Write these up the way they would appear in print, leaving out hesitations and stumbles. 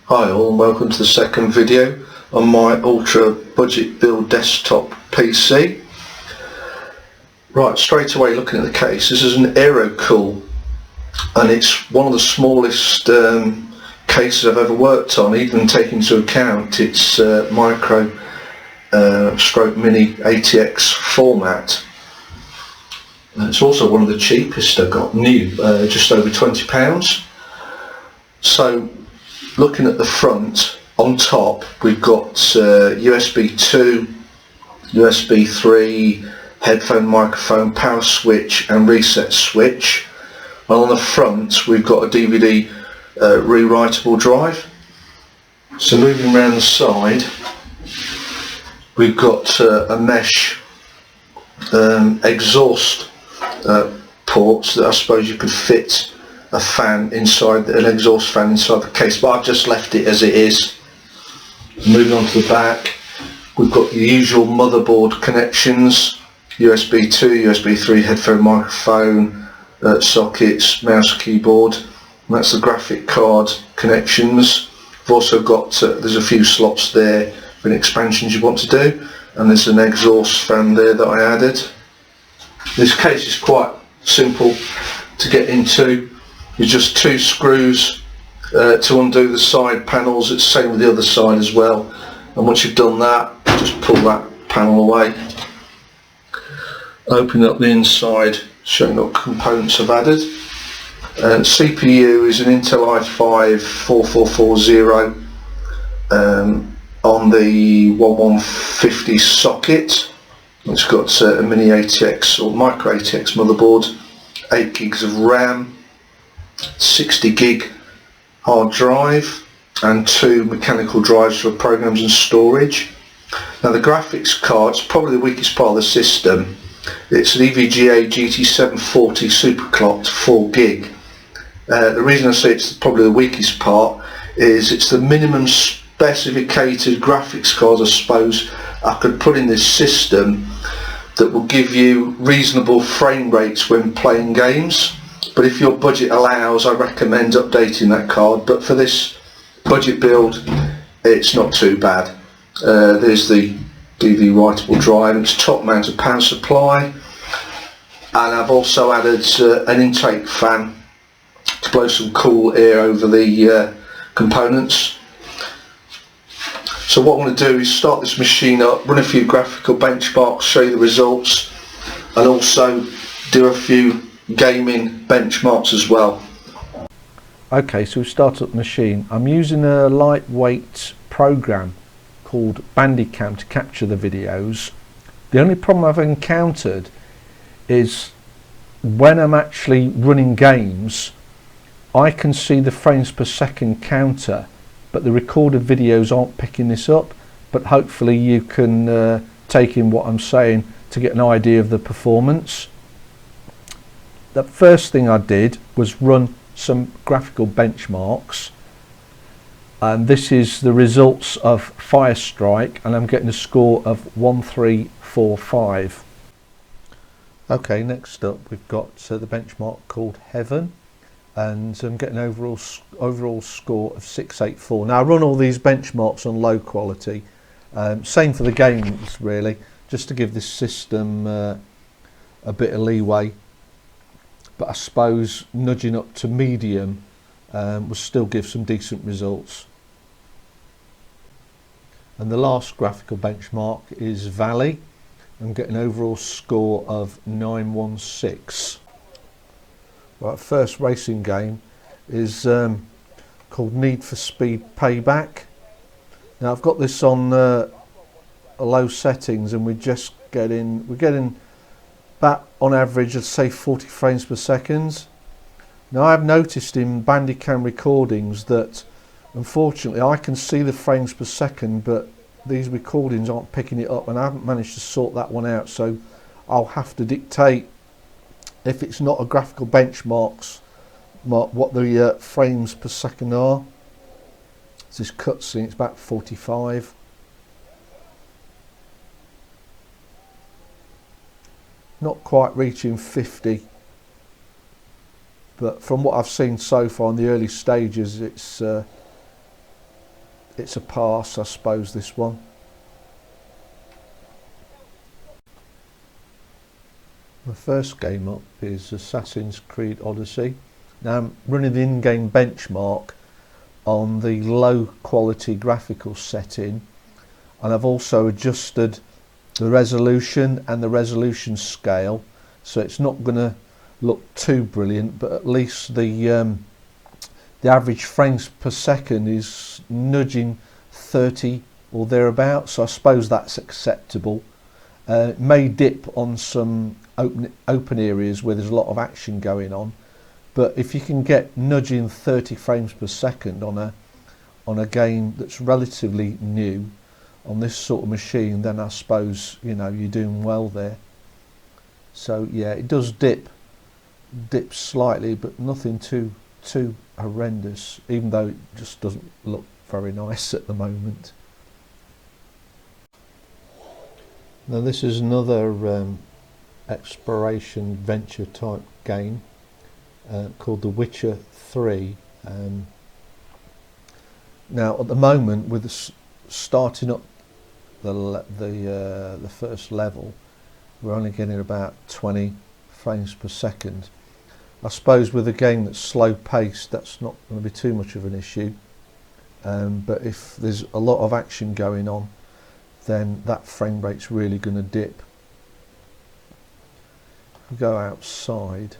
Hi all and welcome to the second video on my ultra budget build desktop PC. Right, straight away looking at the case, this is an Aerocool and it's one of the smallest cases I've ever worked on, even taking into account its micro stroke mini ATX format. It's also one of the cheapest I got new, just over £20. So looking at the front, on top we've got USB 2, USB 3, headphone, microphone, power switch and reset switch. And on the front we've got a DVD rewritable drive. So moving around the side, we've got a mesh exhaust ports that I suppose you could fit a fan inside, an exhaust fan inside the case, but I've just left it as it is. Moving on to the back, we've got the usual motherboard connections, USB 2, USB 3, headphone, microphone, sockets, mouse, keyboard, and that's the graphic card connections. We've also got, there's a few slots there for any expansions you want to do, and there's an exhaust fan there that I added. This case is quite simple to get into. There's just two screws to undo the side panels. It's the same with the other side as well, and once you've done that, just pull that panel away. Open up the inside, showing what components I've added. CPU is an Intel i5 4440 on the 1150 socket. It's got a mini ATX or micro ATX motherboard, 8 gigs of RAM, 60 gig hard drive and 2 mechanical drives for programs and storage. Now the graphics card's probably the weakest part of the system. It's an evga GT740 superclocked 4 gig. The reason I say it's probably the weakest part is it's the minimum specificated graphics card I suppose I could put in this system that will give you reasonable frame rates when playing games. But if your budget allows, I recommend updating that card, but for this budget build it's not too bad. There's the DVD writable drive, it's top mounted power supply, and I've also added an intake fan to blow some cool air over the components. So what I want to do is start this machine up, run a few graphical benchmarks, show you the results, and also do a few gaming benchmarks as well. Okay, so we start up the machine. I'm using a lightweight program called bandicam to capture the videos. The only problem I've encountered is when I'm actually running games, I can see the frames per second counter, but the recorded videos aren't picking this up. But hopefully you can take in what I'm saying to get an idea of the performance. The first thing I did was run some graphical benchmarks, and this is the results of Firestrike, and I'm getting a score of 1345. Okay, next up we've got the benchmark called Heaven, and I'm getting an overall score of 684. Now I run all these benchmarks on low quality, same for the games really, just to give this system a bit of leeway. But I suppose nudging up to medium will still give some decent results. And the last graphical benchmark is Valley. I'm getting an overall score of 916. Right, first racing game is called Need for Speed Payback. Now I've got this on low settings, and we're getting about on average I'd say 40 frames per second. Now I've noticed in bandicam recordings that unfortunately I can see the frames per second, but these recordings aren't picking it up, and I haven't managed to sort that one out, so I'll have to dictate, if it's not a graphical benchmarks, what the frames per second are. It's this cutscene, it's about 45. Not quite reaching 50, but from what I've seen so far in the early stages, it's it's a pass, I suppose, this one. The first game up is Assassin's Creed Odyssey. Now I'm running the in-game benchmark on the low quality graphical setting, and I've also adjusted the resolution and the resolution scale, so it's not going to look too brilliant, but at least the average frames per second is nudging 30 or thereabouts, so I suppose that's acceptable. It may dip on some open areas where there's a lot of action going on, but if you can get nudging 30 frames per second on a game that's relatively new on this sort of machine, then I suppose, you know, you're doing well there. So yeah, it does dip slightly, but nothing too horrendous, even though it just doesn't look very nice at the moment. Now this is another exploration adventure type game called The Witcher 3. Now at the moment, with starting up the first level, we're only getting about 20 frames per second. I suppose with a game that's slow paced, that's not going to be too much of an issue, but if there's a lot of action going on, then that frame rate's really going to dip. If we go outside,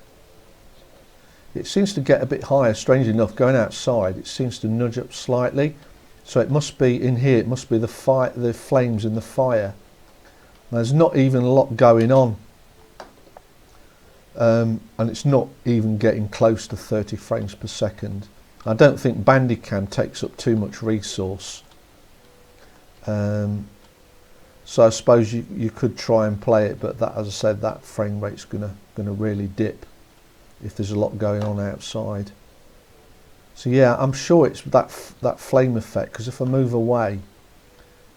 it seems to get a bit higher. Strangely enough, going outside, it seems to nudge up slightly, so it must be in here, it must be the flames in the fire. There's not even a lot going on, and it's not even getting close to 30 frames per second. I don't think bandicam takes up too much resource, so I suppose you could try and play it, but that, as I said, that frame rate's gonna really dip if there's a lot going on outside. So yeah, I'm sure it's that flame effect, because if I move away,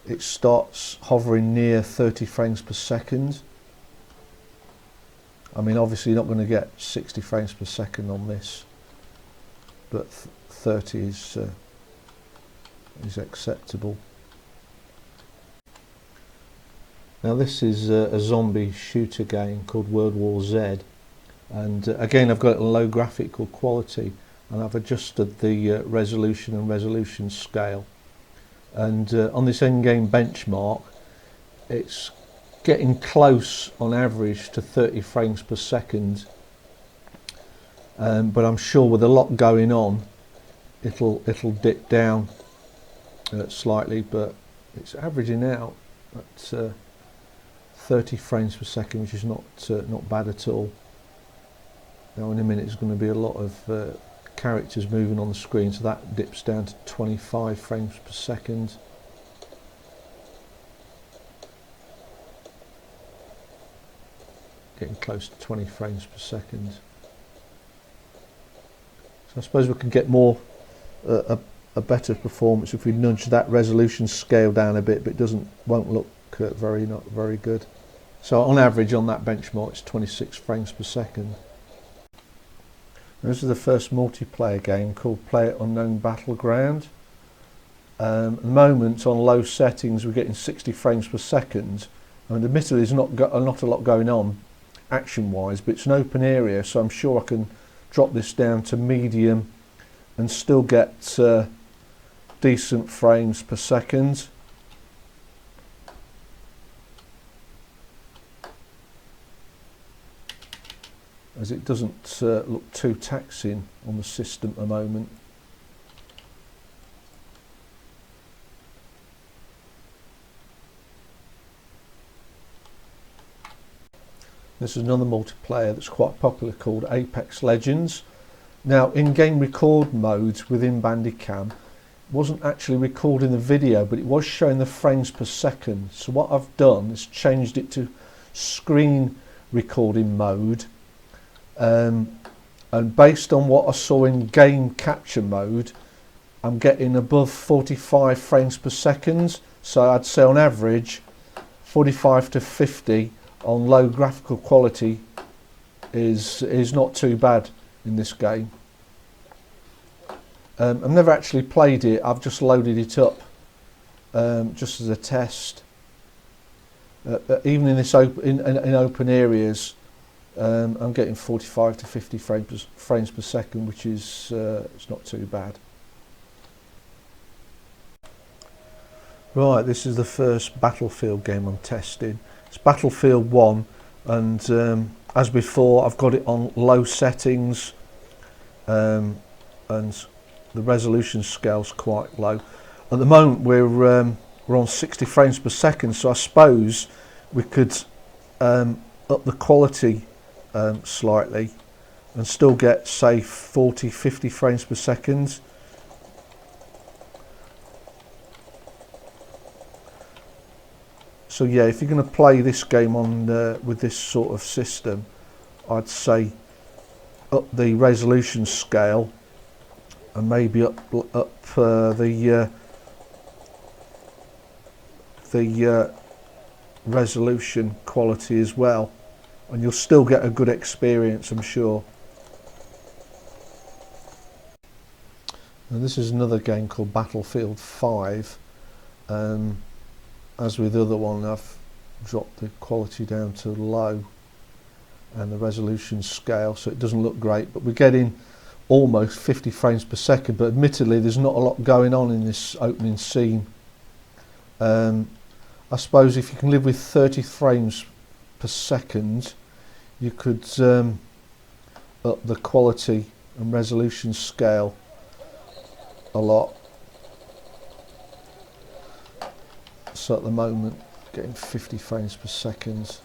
it starts hovering near 30 frames per second. I mean, obviously you're not going to get 60 frames per second on this, but 30 is acceptable. Now this is a zombie shooter game called World War Z, and again I've got it on low graphical quality, and I've adjusted the resolution and resolution scale, and on this end-game benchmark it's getting close on average to 30 frames per second, but I'm sure with a lot going on it'll dip down slightly, but it's averaging out at 30 frames per second, which is not bad at all. Now in a minute there's going to be a lot of characters moving on the screen, so that dips down to 25 frames per second. Getting close to 20 frames per second. So I suppose we could get more a better performance if we nudge that resolution scale down a bit, but it won't look not very good. So on average on that benchmark it's 26 frames per second. This is the first multiplayer game called PlayerUnknown Battleground. At the moment on low settings we're getting 60 frames per second, and admittedly there's not a lot going on action wise, but it's an open area, so I'm sure I can drop this down to medium and still get decent frames per second. As it doesn't look too taxing on the system at the moment. This is another multiplayer that's quite popular called Apex Legends. Now in-game record modes within bandicam wasn't actually recording the video, but it was showing the frames per second. So what I've done is changed it to screen recording mode. And based on what I saw in game capture mode, I'm getting above 45 frames per second, so I'd say on average 45 to 50 on low graphical quality is not too bad in this game. I've never actually played it, I've just loaded it up just as a test. Even in this in open areas, I'm getting 45 to 50 frames per second, which is it's not too bad. Right, this is the first Battlefield game I'm testing. It's Battlefield 1, and as before, I've got it on low settings, and the resolution scale's quite low. At the moment, we're on 60 frames per second, so I suppose we could up the quality slightly and still get, say, 40, 50 frames per second. So yeah, if you're going to play this game on with this sort of system, I'd say up the resolution scale and maybe up the resolution quality as well, and you'll still get a good experience, I'm sure. And this is another game called Battlefield 5. As with the other one, I've dropped the quality down to low and the resolution scale, so it doesn't look great, but we're getting almost 50 frames per second, but admittedly there's not a lot going on in this opening scene. I suppose if you can live with 30 frames per second, you could up the quality and resolution scale a lot. So at the moment, getting 50 frames per second.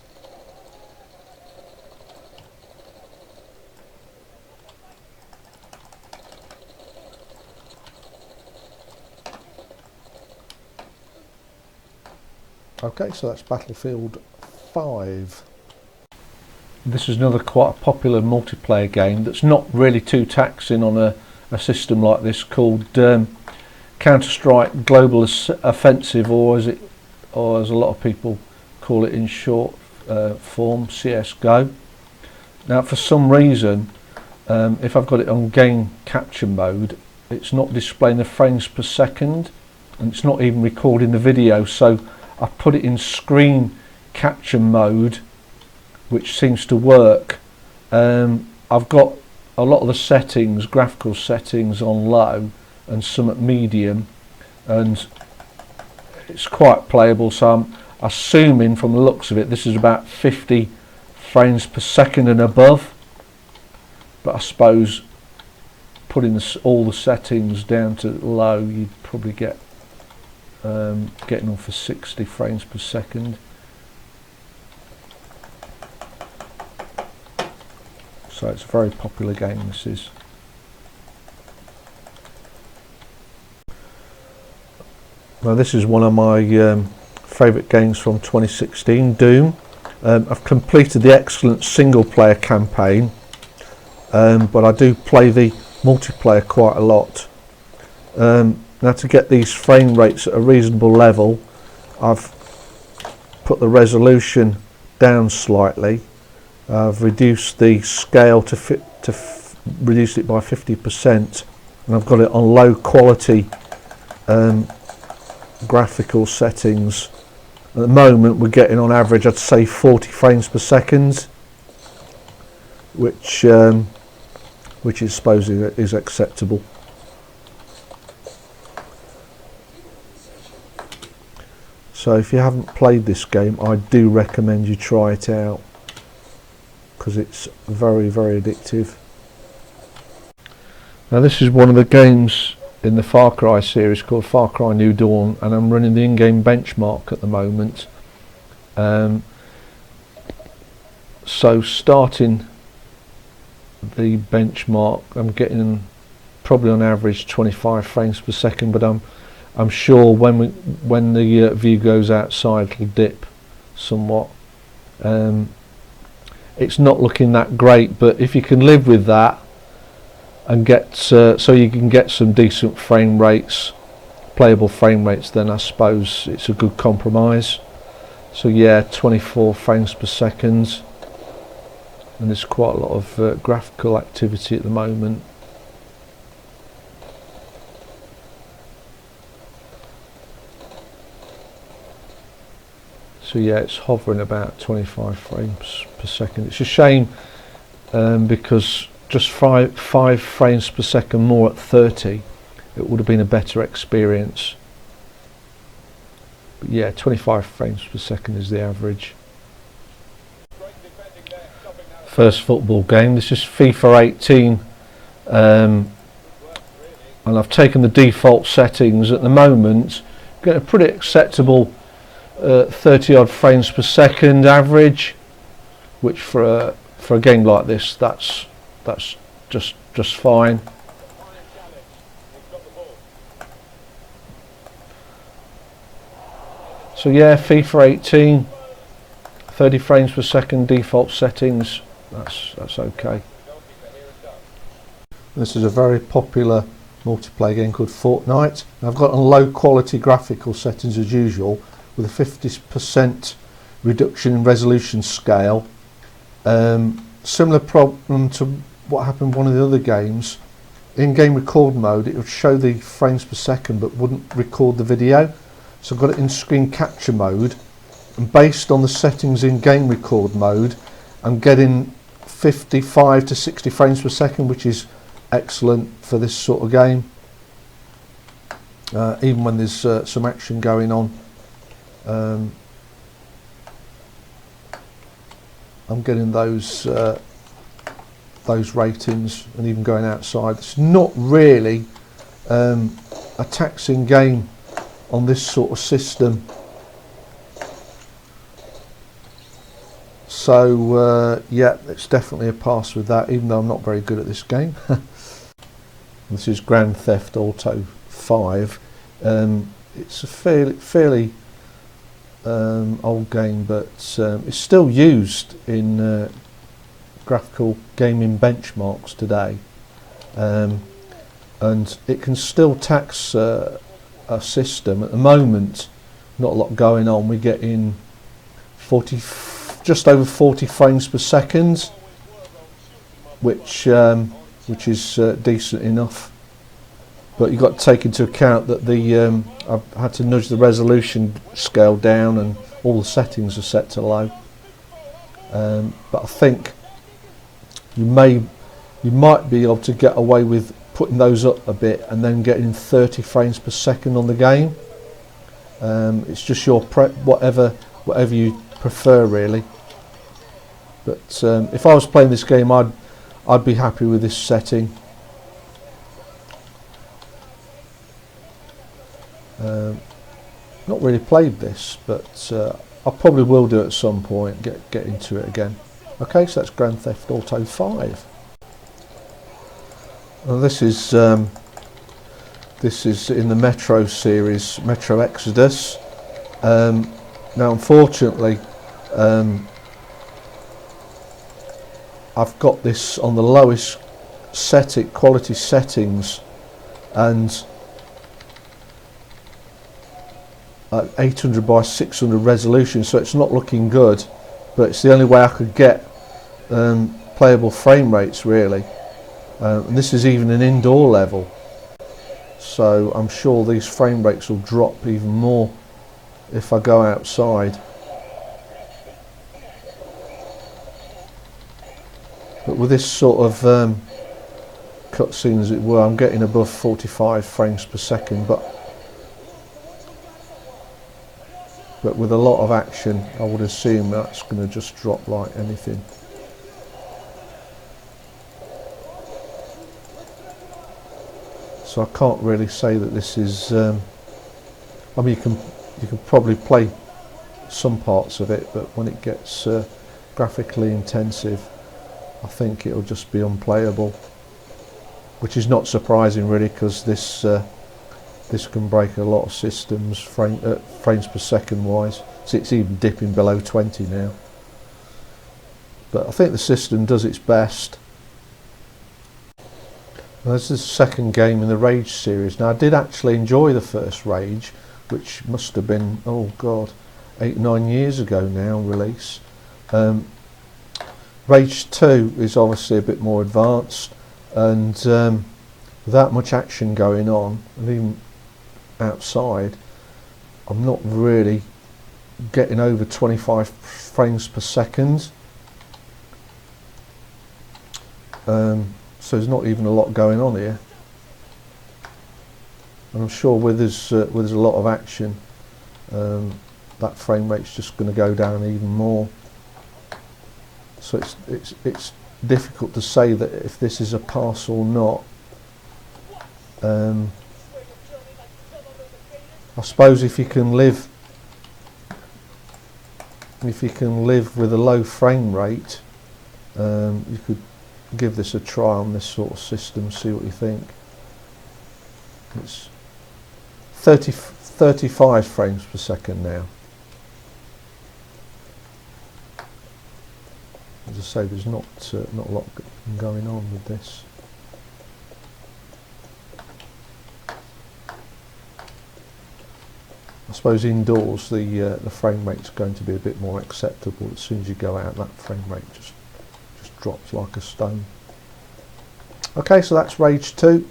Okay, so that's Battlefield 5. This is another quite a popular multiplayer game that's not really too taxing on a system like this, called Counter-Strike Global Offensive, or as a lot of people call it in short form, CSGO. Now, for some reason, if I've got it on game capture mode, it's not displaying the frames per second, and it's not even recording the video. So I put it in screen capture mode, which seems to work. I've got a lot of the settings, graphical settings, on low and some at medium, and it's quite playable, so I'm assuming from the looks of it this is about 50 frames per second and above, but I suppose putting all the settings down to low, you'd probably get getting on for 60 frames per second. So it's a very popular game, this is. Now, this is one of my favourite games from 2016, Doom. I've completed the excellent single player campaign, but I do play the multiplayer quite a lot. Now, to get these frame rates at a reasonable level, I've put the resolution down slightly. I've reduced the scale reduced it by 50%, and I've got it on low quality graphical settings. At the moment, we're getting on average, I'd say, 40 frames per second, which is supposed is acceptable. So if you haven't played this game, I do recommend you try it out, because it's very, very addictive. Now, this is one of the games in the Far Cry series called Far Cry New Dawn, and I'm running the in-game benchmark at the moment. So starting the benchmark, I'm getting probably on average 25 frames per second, but I'm sure when the view goes outside, it'll dip somewhat. It's not looking that great, but if you can live with that and get so you can get some decent frame rates, playable frame rates, then I suppose it's a good compromise. So yeah, 24 frames per second, and there's quite a lot of graphical activity at the moment. So yeah, it's hovering about 25 frames per second. It's a shame because just five frames per second more at 30, it would have been a better experience. But yeah, 25 frames per second is the average. First football game. This is FIFA 18, and I've taken the default settings. At the moment, getting a pretty acceptable 30 odd frames per second average, which for a game like this, that's just fine. So yeah, FIFA 18, 30 frames per second default settings. That's okay. This is a very popular multiplayer game called Fortnite. I've got on low quality graphical settings as usual, with a 50% reduction in resolution scale. Similar problem to what happened in one of the other games. In game record mode, it would show the frames per second but wouldn't record the video. So I've got it in screen capture mode, and based on the settings in game record mode, I'm getting 55 to 60 frames per second, which is excellent for this sort of game. Even when there's some action going on, I'm getting those ratings, and even going outside. It's not really a taxing game on this sort of system. So yeah, it's definitely a pass with that, even though I'm not very good at this game. This is Grand Theft Auto 5. It's a fairly old game, but it's still used in graphical gaming benchmarks today, and it can still tax a system. At the moment, not a lot going on. We're getting just over 40 frames per second, which is decent enough. But you've got to take into account that I've had to nudge the resolution scale down, and all the settings are set to low. But I think you might be able to get away with putting those up a bit and then getting 30 frames per second on the game. It's just your whatever you prefer, really. But if I was playing this game, I'd be happy with this setting. Not really played this, but I probably will do it at some point. Get into it again. Okay, so that's Grand Theft Auto 5. Well, this is in the Metro series, Metro Exodus. Now, unfortunately, I've got this on the lowest quality settings, and at 800 by 600 resolution, so it's not looking good, but it's the only way I could get playable frame rates, really. And this is even an indoor level, so I'm sure these frame rates will drop even more if I go outside. But with this sort of cutscene, as it were, I'm getting above 45 frames per second, but with a lot of action, I would assume that's going to just drop like anything. So I can't really say that this is. I mean, you can probably play some parts of it, but when it gets graphically intensive, I think it'll just be unplayable, which is not surprising, really, because this can break a lot of systems frames per second wise. So it's even dipping below 20 now. But I think the system does its best. Well, this is the second game in the Rage series. Now, I did actually enjoy the first Rage, which must have been, oh god, 8-9 years ago now, release. Rage 2 is obviously a bit more advanced, and without much action going on, and even outside, I'm not really getting over 25 frames per second. So there's not even a lot going on here. And I'm sure with there's a lot of action, that frame rate's just going to go down even more. So it's difficult to say that if this is a pass or not. I suppose if you can live with a low frame rate, you could give this a try on this sort of system, see what you think. It's 35 frames per second now. As I say, there's not a lot going on with this. I suppose indoors the frame rate's going to be a bit more acceptable. As soon as you go out, that frame rate just drops like a stone. Okay, so that's Rage 2.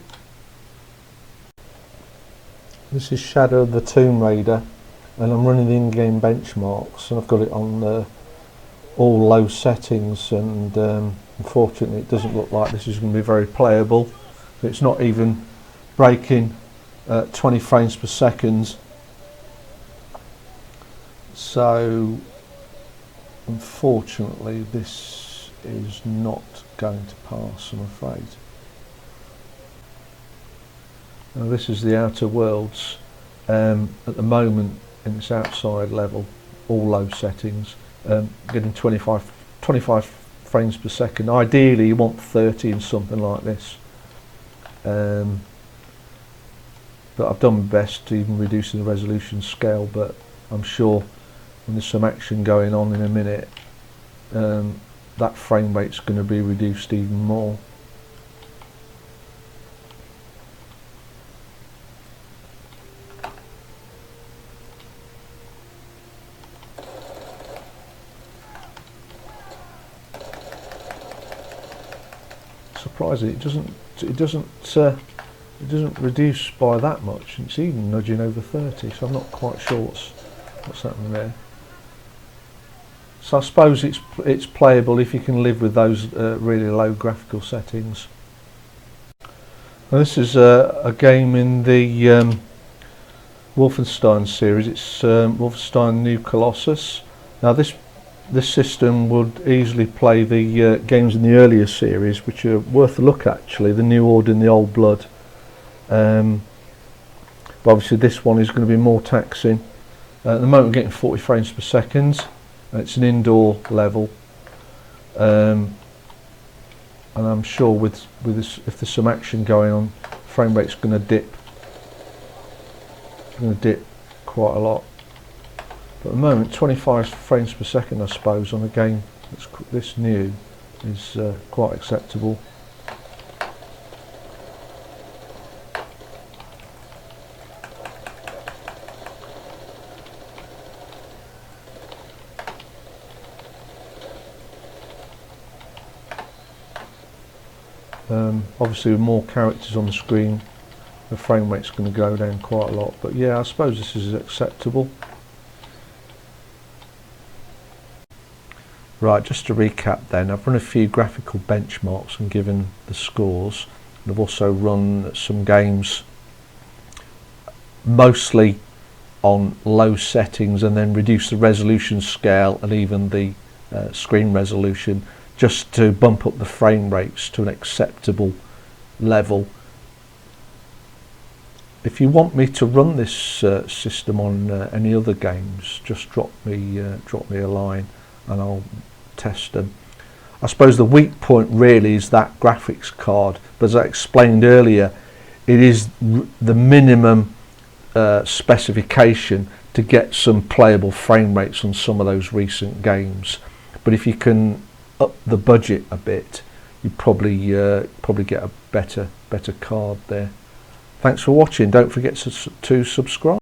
This is Shadow of the Tomb Raider, and I'm running the in-game benchmarks, and I've got it on all low settings, and unfortunately it doesn't look like this is going to be very playable. It's not even breaking 20 frames per second. So unfortunately this is not going to pass, I'm afraid. Now this is the Outer Worlds, at the moment in its outside level, all low settings, getting 25 frames per second. Ideally you want 30 and something like this, but I've done my best to even reducing the resolution scale, but I'm sure when there's some action going on in a minute, that frame rate's going to be reduced even more. Surprisingly, it doesn't reduce by that much. It's even nudging over 30, so I'm not quite sure what's happening there. So I suppose it's playable if you can live with those really low graphical settings. Now this is a game in the Wolfenstein series. It's Wolfenstein New Colossus. Now this system would easily play the games in the earlier series, which are worth a look at, actually, the New Order and the Old Blood. But obviously this one is going to be more taxing. At the moment we're getting 40 frames per second. It's an indoor level, and I'm sure with this, if there's some action going on, frame rate's going to dip. It's going to dip quite a lot. But at the moment, 25 frames per second, I suppose, on a game that's this new is quite acceptable. Obviously with more characters on the screen, the frame rate's going to go down quite a lot, but yeah, I suppose this is acceptable. Right, just to recap then, I've run a few graphical benchmarks and given the scores, and I've also run some games mostly on low settings and then reduce the resolution scale and even the screen resolution, just to bump up the frame rates to an acceptable level. If you want me to run this system on any other games, just drop me a line and I'll test them. I suppose the weak point really is that graphics card, but as I explained earlier, it is the minimum specification to get some playable frame rates on some of those recent games. But if you can up the budget a bit, you probably get a better card there. Thanks for watching. Don't forget to subscribe.